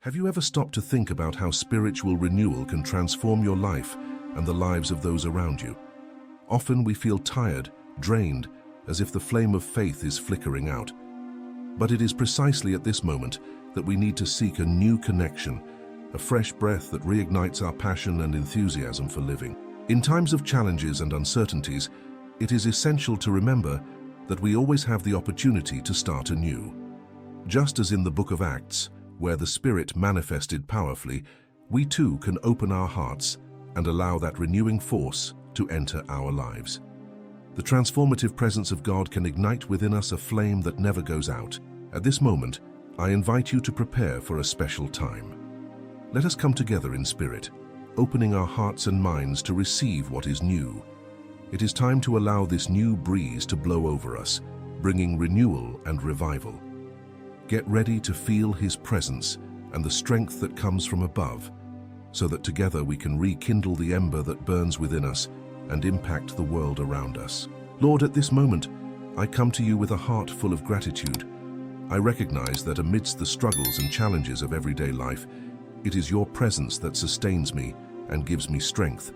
Have you ever stopped to think about how spiritual renewal can transform your life and the lives of those around you? Often we feel tired, drained, as if the flame of faith is flickering out. But it is precisely at this moment that we need to seek a new connection, a fresh breath that reignites our passion and enthusiasm for living. In times of challenges and uncertainties, it is essential to remember that we always have the opportunity to start anew. Just as in the book of Acts, where the Spirit manifested powerfully, we too can open our hearts and allow that renewing force to enter our lives. The transformative presence of God can ignite within us a flame that never goes out. At this moment, I invite you to prepare for a special time. Let us come together in spirit, opening our hearts and minds to receive what is new. It is time to allow this new breeze to blow over us, bringing renewal and revival. Get ready to feel His presence and the strength that comes from above, so that together we can rekindle the ember that burns within us and impact the world around us. Lord, at this moment, I come to you with a heart full of gratitude. I recognize that amidst the struggles and challenges of everyday life, it is your presence that sustains me and gives me strength.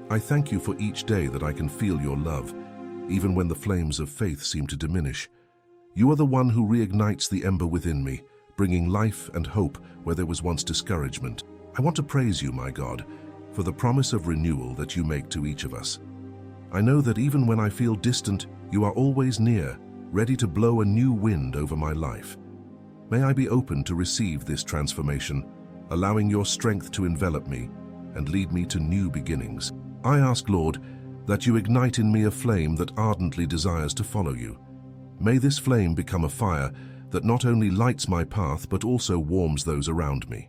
I thank you for each day that I can feel your love, even when the flames of faith seem to diminish. You are the one who reignites the ember within me, bringing life and hope where there was once discouragement. I want to praise you, my God, for the promise of renewal that you make to each of us. I know that even when I feel distant, you are always near, ready to blow a new wind over my life. May I be open to receive this transformation, allowing your strength to envelop me and lead me to new beginnings. I ask, Lord, that you ignite in me a flame that ardently desires to follow you. May this flame become a fire that not only lights my path but also warms those around me.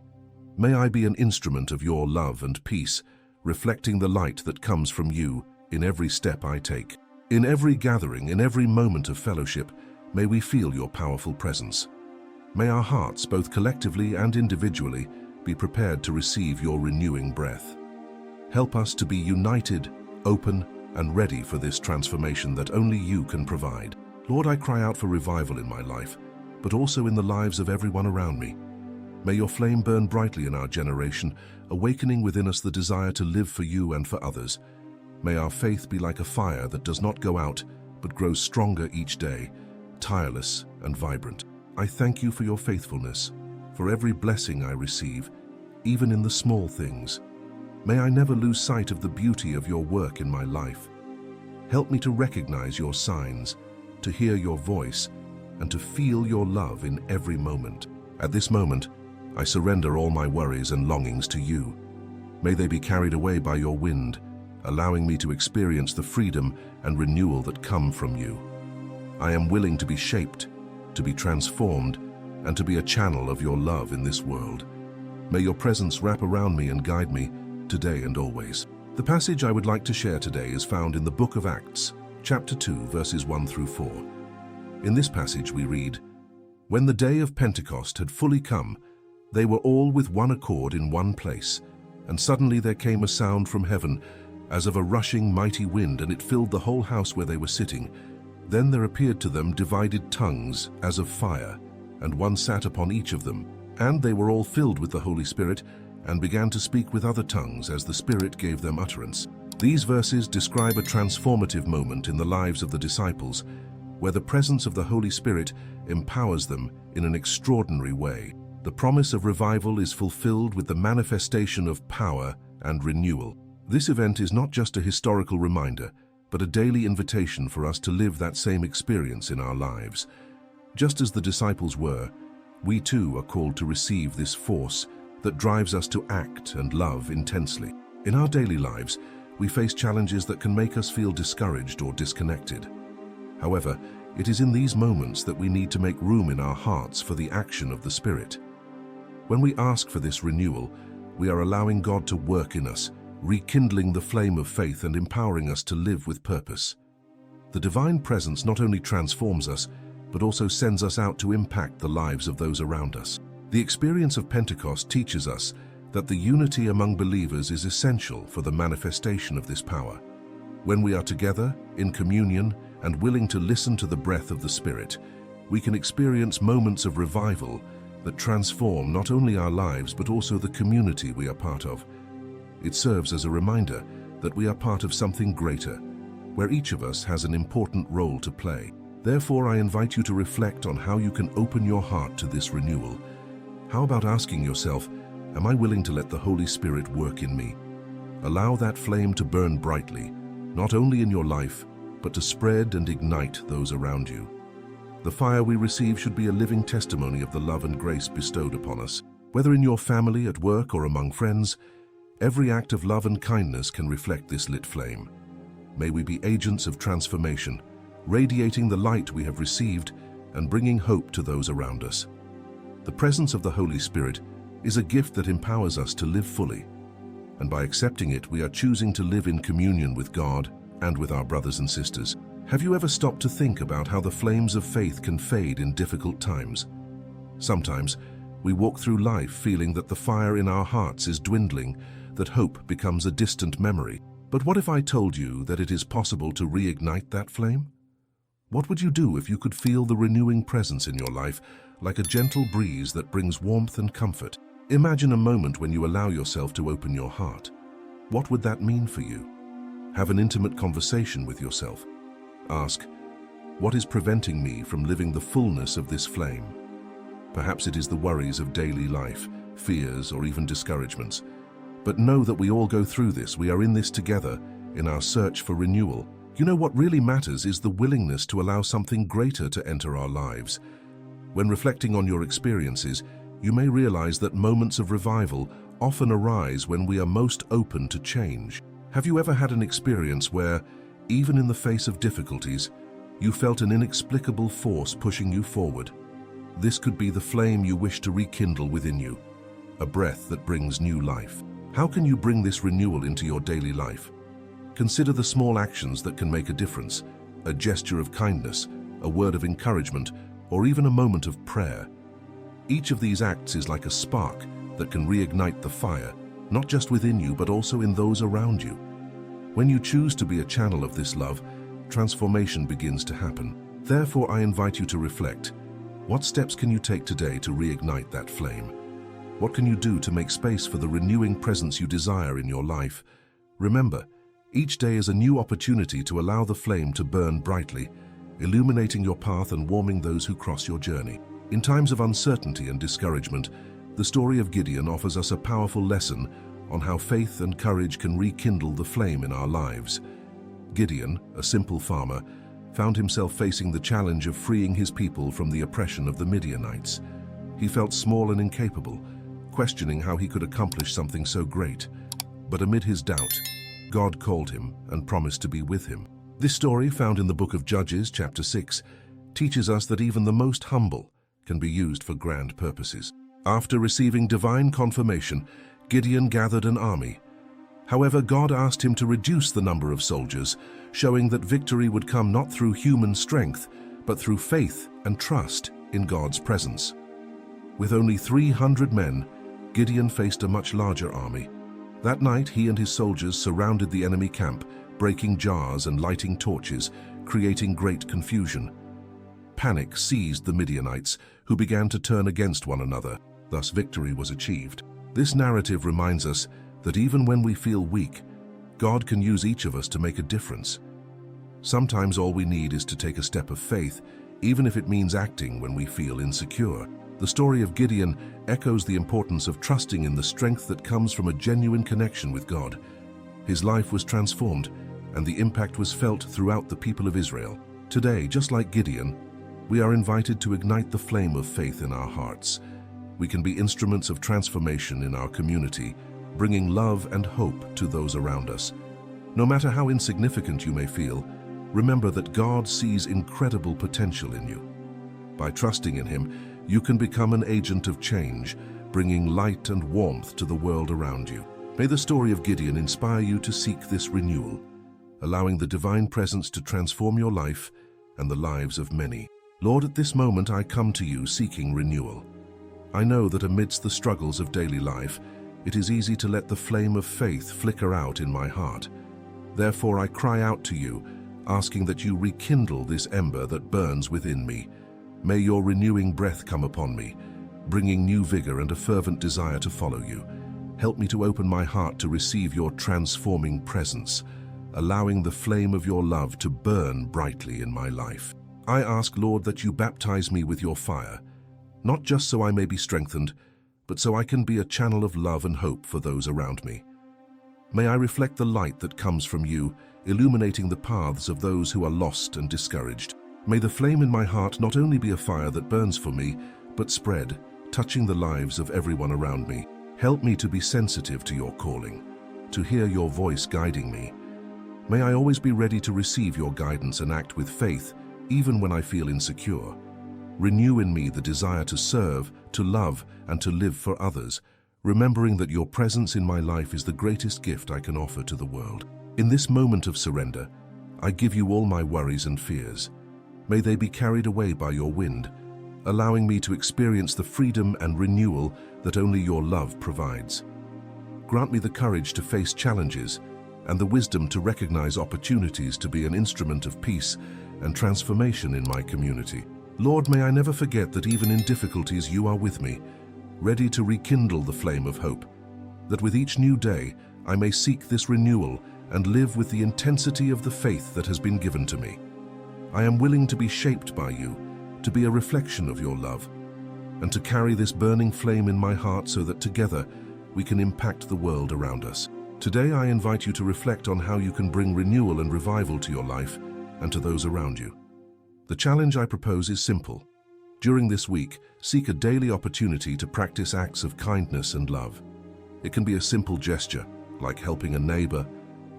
May I be an instrument of your love and peace, reflecting the light that comes from you in every step I take. In every gathering, in every moment of fellowship, may we feel your powerful presence. May our hearts, both collectively and individually, be prepared to receive your renewing breath. Help us to be united, open, and ready for this transformation that only you can provide. Lord, I cry out for revival in my life, but also in the lives of everyone around me. May your flame burn brightly in our generation, awakening within us the desire to live for you and for others. May our faith be like a fire that does not go out, but grows stronger each day, tireless and vibrant. I thank you for your faithfulness, for every blessing I receive, even in the small things. May I never lose sight of the beauty of your work in my life. Help me to recognize your signs, to hear your voice, and to feel your love in every moment. At this moment, I surrender all my worries and longings to you. May they be carried away by your wind, allowing me to experience the freedom and renewal that come from you. I am willing to be shaped, to be transformed, and to be a channel of your love in this world. May your presence wrap around me and guide me today and always. The passage I would like to share today is found in the book of Acts, chapter 2, verses 1 through 4. In this passage we read, "When the day of Pentecost had fully come, they were all with one accord in one place, and suddenly there came a sound from heaven as of a rushing mighty wind, and it filled the whole house where they were sitting. Then there appeared to them divided tongues as of fire, and one sat upon each of them. And they were all filled with the Holy Spirit, and began to speak with other tongues as the Spirit gave them utterance." These verses describe a transformative moment in the lives of the disciples, where the presence of the Holy Spirit empowers them in an extraordinary way. The promise of revival is fulfilled with the manifestation of power and renewal. This event is not just a historical reminder, but a daily invitation for us to live that same experience in our lives. Just as the disciples were, we too are called to receive this force that drives us to act and love intensely. In our daily lives, we face challenges that can make us feel discouraged or disconnected. However, it is in these moments that we need to make room in our hearts for the action of the Spirit. When we ask for this renewal, we are allowing God to work in us, rekindling the flame of faith and empowering us to live with purpose. The divine presence not only transforms us, but also sends us out to impact the lives of those around us. The experience of Pentecost teaches us that the unity among believers is essential for the manifestation of this power. When we are together, in communion, and willing to listen to the breath of the Spirit, we can experience moments of revival that transform not only our lives but also the community we are part of. It serves as a reminder that we are part of something greater, where each of us has an important role to play. Therefore, I invite you to reflect on how you can open your heart to this renewal. How about asking yourself, am I willing to let the Holy Spirit work in me? Allow that flame to burn brightly, not only in your life, but to spread and ignite those around you. The fire we receive should be a living testimony of the love and grace bestowed upon us. Whether in your family, at work, or among friends, every act of love and kindness can reflect this lit flame. May we be agents of transformation, radiating the light we have received and bringing hope to those around us. The presence of the Holy Spirit is a gift that empowers us to live fully, and by accepting it, we are choosing to live in communion with God and with our brothers and sisters. Have you ever stopped to think about how the flames of faith can fade in difficult times? Sometimes, we walk through life feeling that the fire in our hearts is dwindling, that hope becomes a distant memory. But what if I told you that it is possible to reignite that flame? What would you do if you could feel the renewing presence in your life, like a gentle breeze that brings warmth and comfort? Imagine a moment when you allow yourself to open your heart. What would that mean for you? Have an intimate conversation with yourself. Ask, what is preventing me from living the fullness of this flame? Perhaps it is the worries of daily life, fears, or even discouragements. But know that we all go through this. We are in this together, in our search for renewal. You know, what really matters is the willingness to allow something greater to enter our lives. When reflecting on your experiences, you may realize that moments of revival often arise when we are most open to change. Have you ever had an experience where, even in the face of difficulties, you felt an inexplicable force pushing you forward? This could be the flame you wish to rekindle within you, a breath that brings new life. How can you bring this renewal into your daily life? Consider the small actions that can make a difference, a gesture of kindness, a word of encouragement, or even a moment of prayer. Each of these acts is like a spark that can reignite the fire, not just within you, but also in those around you. When you choose to be a channel of this love, transformation begins to happen. Therefore, I invite you to reflect. What steps can you take today to reignite that flame? What can you do to make space for the renewing presence you desire in your life? Remember, each day is a new opportunity to allow the flame to burn brightly, illuminating your path and warming those who cross your journey. In times of uncertainty and discouragement, the story of Gideon offers us a powerful lesson on how faith and courage can rekindle the flame in our lives. Gideon, a simple farmer, found himself facing the challenge of freeing his people from the oppression of the Midianites. He felt small and incapable, questioning how he could accomplish something so great. But amid his doubt, God called him and promised to be with him. This story, found in the book of Judges, chapter 6, teaches us that even the most humble can be used for grand purposes. After receiving divine confirmation, Gideon gathered an army. However, God asked him to reduce the number of soldiers, showing that victory would come not through human strength, but through faith and trust in God's presence. With only 300 men, Gideon faced a much larger army. That night, he and his soldiers surrounded the enemy camp, breaking jars and lighting torches, creating great confusion. Panic seized the Midianites, who began to turn against one another. Thus, victory was achieved. This narrative reminds us that even when we feel weak, God can use each of us to make a difference. Sometimes all we need is to take a step of faith, even if it means acting when we feel insecure. The story of Gideon echoes the importance of trusting in the strength that comes from a genuine connection with God. His life was transformed, and the impact was felt throughout the people of Israel. Today, just like Gideon, we are invited to ignite the flame of faith in our hearts. We can be instruments of transformation in our community, bringing love and hope to those around us. No matter how insignificant you may feel, remember that God sees incredible potential in you. By trusting in Him, you can become an agent of change, bringing light and warmth to the world around you. May the story of Gideon inspire you to seek this renewal, allowing the divine presence to transform your life and the lives of many. Lord, at this moment I come to you seeking renewal. I know that amidst the struggles of daily life, it is easy to let the flame of faith flicker out in my heart. Therefore, I cry out to you, asking that you rekindle this ember that burns within me. May your renewing breath come upon me, bringing new vigor and a fervent desire to follow you. Help me to open my heart to receive your transforming presence, allowing the flame of your love to burn brightly in my life. I ask, Lord, that you baptize me with your fire, not just so I may be strengthened, but so I can be a channel of love and hope for those around me. May I reflect the light that comes from you, illuminating the paths of those who are lost and discouraged. May the flame in my heart not only be a fire that burns for me, but spread, touching the lives of everyone around me. Help me to be sensitive to your calling, to hear your voice guiding me. May I always be ready to receive your guidance and act with faith, even when I feel insecure. Renew in me the desire to serve, to love, and to live for others, remembering that your presence in my life is the greatest gift I can offer to the world. In this moment of surrender, I give you all my worries and fears. May they be carried away by your wind, allowing me to experience the freedom and renewal that only your love provides. Grant me the courage to face challenges and the wisdom to recognize opportunities to be an instrument of peace and transformation in my community. Lord, may I never forget that even in difficulties you are with me, ready to rekindle the flame of hope, that with each new day I may seek this renewal and live with the intensity of the faith that has been given to me. I am willing to be shaped by you, to be a reflection of your love, and to carry this burning flame in my heart so that together we can impact the world around us. Today I invite you to reflect on how you can bring renewal and revival to your life and to those around you. The challenge I propose is simple. During this week, seek a daily opportunity to practice acts of kindness and love. It can be a simple gesture, like helping a neighbor,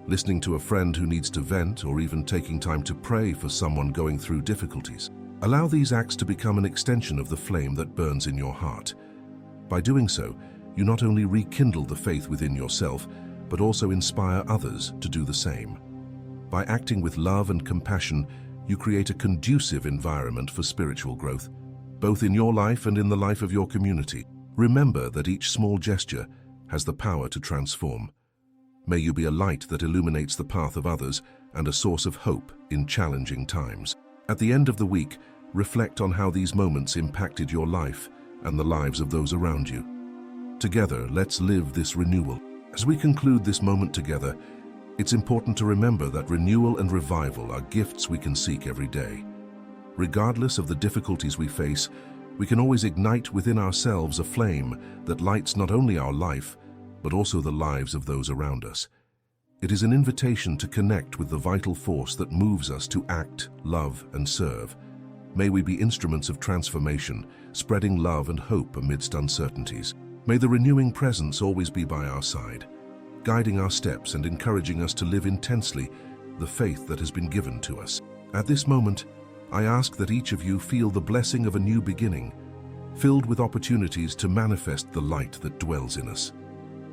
listening to a friend who needs to vent, or even taking time to pray for someone going through difficulties. Allow these acts to become an extension of the flame that burns in your heart. By doing so, you not only rekindle the faith within yourself, but also inspire others to do the same. By acting with love and compassion, you create a conducive environment for spiritual growth, both in your life and in the life of your community. Remember that each small gesture has the power to transform. May you be a light that illuminates the path of others and a source of hope in challenging times. At the end of the week, reflect on how these moments impacted your life and the lives of those around you. Together, let's live this renewal. As we conclude this moment together, it's important to remember that renewal and revival are gifts we can seek every day. Regardless of the difficulties we face, we can always ignite within ourselves a flame that lights not only our life, but also the lives of those around us. It is an invitation to connect with the vital force that moves us to act, love, and serve. May we be instruments of transformation, spreading love and hope amidst uncertainties. May the renewing presence always be by our side, guiding our steps and encouraging us to live intensely the faith that has been given to us. At this moment, I ask that each of you feel the blessing of a new beginning, filled with opportunities to manifest the light that dwells in us.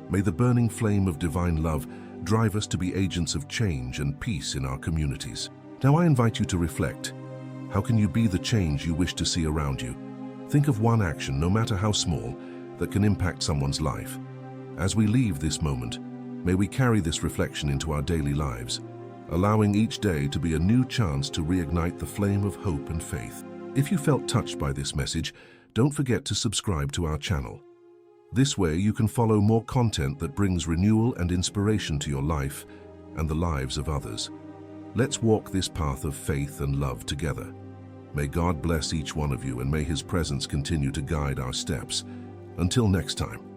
May the burning flame of divine love drive us to be agents of change and peace in our communities. Now I invite you to reflect. How can you be the change you wish to see around you? Think of one action, no matter how small, that can impact someone's life. As we leave this moment, may we carry this reflection into our daily lives, allowing each day to be a new chance to reignite the flame of hope and faith. If you felt touched by this message, don't forget to subscribe to our channel. This way you can follow more content that brings renewal and inspiration to your life and the lives of others. Let's walk this path of faith and love together. May God bless each one of you, and may His presence continue to guide our steps. Until next time.